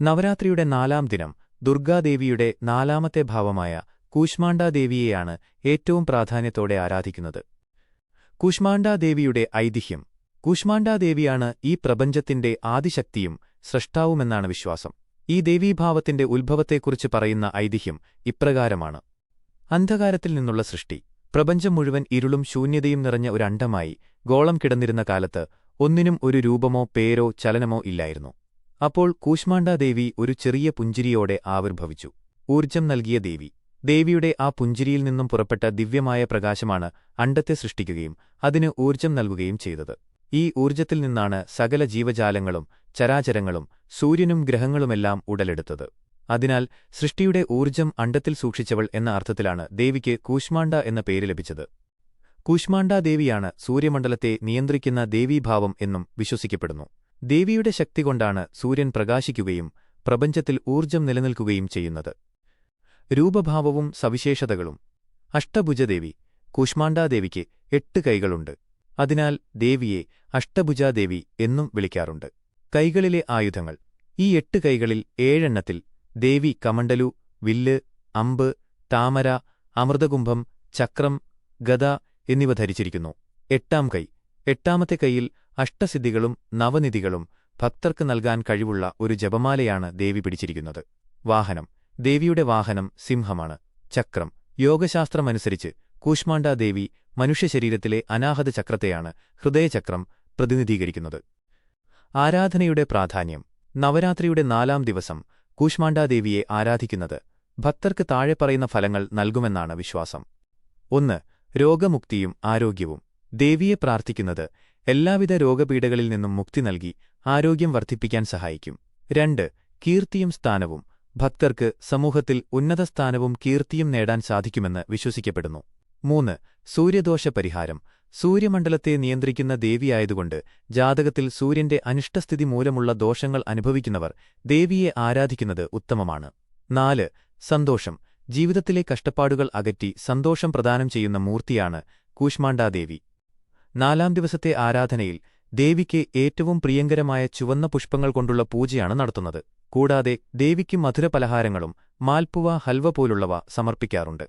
നവരാത്രിയുടെ 4-ാം ദിനം ദുർഗാദേവിയുടെ 4-ാമത്തെ ഭാവമായ കൂശ്മാണ്ഡാദേവിയെയാണ് ഏറ്റവും പ്രാധാന്യത്തോടെ ആരാധിക്കുന്നത്. കൂശ്മാണ്ഡാദേവിയുടെ ഐതിഹ്യം. കൂശ്മാണ്ഡാദേവിയാണ് ഈ പ്രപഞ്ചത്തിന്റെ ആദിശക്തിയും സ്രഷ്ടാവുമെന്നാണ് വിശ്വാസം. ഈ ദേവീഭാവത്തിന്റെ ഉത്ഭവത്തെക്കുറിച്ച് പറയുന്ന ഐതിഹ്യം ഇപ്രകാരമാണ്. അന്ധകാരത്തിൽ നിന്നുള്ള സൃഷ്ടി. പ്രപഞ്ചം മുഴുവൻ ഇരുളും ശൂന്യതയും നിറഞ്ഞ ഒരു അണ്ഡമായി ഗോളം കിടന്നിരുന്ന കാലത്ത് ഒന്നിനും ഒരു രൂപമോ പേരോ ചലനമോ ഇല്ലായിരുന്നു. അപ്പോൾ കൂശ്മാണ്ഡാദേവി ഒരു ചെറിയ പുഞ്ചിരിയോടെ ആവിർഭവിച്ചു. ഊർജ്ജം നൽകിയ ദേവി. ദേവിയുടെ ആ പുഞ്ചിരിയിൽ നിന്നും പുറപ്പെട്ട ദിവ്യമായ പ്രകാശമാണ് അണ്ഡത്തെ സൃഷ്ടിക്കുകയും അതിന് ഊർജ്ജം നൽകുകയും ചെയ്തത്. ഈ ഊർജ്ജത്തിൽ നിന്നാണ് സകല ജീവജാലങ്ങളും ചരാചരങ്ങളും സൂര്യനും ഗ്രഹങ്ങളുമെല്ലാം ഉടലെടുത്തത്. അതിനാൽ സൃഷ്ടിയുടെ ഊർജ്ജം അണ്ഡത്തിൽ സൂക്ഷിച്ചവൾ എന്ന അർത്ഥത്തിലാണ് ദേവിക്ക് കൂശ്മാണ്ഡ എന്ന പേര് ലഭിച്ചത്. കൂശ്മാണ്ഡാദേവിയാണ് സൂര്യമണ്ഡലത്തെ നിയന്ത്രിക്കുന്ന ദേവീഭാവം എന്നും വിശ്വസിക്കപ്പെടുന്നു. ദേവിയുടെ ശക്തി കൊണ്ടാണ് സൂര്യൻ പ്രകാശിക്കുകയും പ്രപഞ്ചത്തിൽ ഊർജ്ജം നിലനിൽക്കുകയും ചെയ്യുന്നത്. രൂപഭാവവും സവിശേഷതകളും. അഷ്ടഭുജദേവി. കൂശ്മാണ്ഡാദേവിക്ക് 8 കൈകളുണ്ട്. അതിനാൽ ദേവിയെ അഷ്ടഭുജാദേവി എന്നും വിളിക്കാറുണ്ട്. കൈകളിലെ ആയുധങ്ങൾ. ഈ 8 കൈകളിൽ 7 എണ്ണത്തിൽ ദേവി കമണ്ഡലു, വില്ല്, അമ്പ്, താമര, അമൃതകുംഭം, ചക്രം, ഗദ എന്നിവ ധരിച്ചിരിക്കുന്നു. 8-ാം കൈ. 8-ാമത്തെ കൈയിൽ അഷ്ടസിദ്ധികളും നവനിധികളും ഭക്തർക്ക് നൽകാൻ കഴിവുള്ള ഒരു ജപമാലയാണ് ദേവി പിടിച്ചിരിക്കുന്നത്. വാഹനം. ദേവിയുടെ വാഹനം സിംഹമാണ്. ചക്രം. യോഗശാസ്ത്രമനുസരിച്ച് കൂശ്മാണ്ഡാദേവി മനുഷ്യശരീരത്തിലെ അനാഹത ചക്രത്തെയാണ് ഹൃദയചക്രം പ്രതിനിധീകരിക്കുന്നത്. ആരാധനയുടെ പ്രാധാന്യം. നവരാത്രിയുടെ 4-ാം ദിവസം കൂശ്മാണ്ഡാദേവിയെ ആരാധിക്കുന്നത് ഭക്തർക്ക് താഴെ പറയുന്ന ഫലങ്ങൾ നൽകുമെന്നാണ് വിശ്വാസം. 1. രോഗമുക്തിയും ആരോഗ്യവും. ദേവിയെ പ്രാർത്ഥിക്കുന്നത് എല്ലാവിധ രോഗപീഠകളിൽ നിന്നും മുക്തി നൽകി ആരോഗ്യം വർദ്ധിപ്പിക്കാൻ സഹായിക്കും. 2. കീർത്തിയും സ്ഥാനവും. ഭക്തർക്ക് സമൂഹത്തിൽ ഉന്നതസ്ഥാനവും കീർത്തിയും നേടാൻ സാധിക്കുമെന്ന് വിശ്വസിക്കപ്പെടുന്നു. 3. സൂര്യദോഷ പരിഹാരം. സൂര്യമണ്ഡലത്തെ നിയന്ത്രിക്കുന്ന ദേവിയായതുകൊണ്ട് ജാതകത്തിൽ സൂര്യന്റെ അനിഷ്ടസ്ഥിതി മൂലമുള്ള ദോഷങ്ങൾ അനുഭവിക്കുന്നവർ ദേവിയെ ആരാധിക്കുന്നത് ഉത്തമമാണ്. 4. സന്തോഷം. ജീവിതത്തിലെ കഷ്ടപ്പാടുകൾ അകറ്റി സന്തോഷം പ്രദാനം ചെയ്യുന്ന മൂർത്തിയാണ് കൂശ്മാണ്ഡാദേവി. 4-ാം ദിവസത്തെ ആരാധനയിൽ ദേവിക്ക് ഏറ്റവും പ്രിയങ്കരമായ ചുവന്ന പുഷ്പങ്ങൾ കൊണ്ടുള്ള പൂജയാണ് നടത്തുന്നത്. കൂടാതെ ദേവിക്ക് മധുരപലഹാരങ്ങളും മാൽപ്പുവ, ഹൽവ പോലുള്ളവ സമർപ്പിക്കാറുണ്ട്.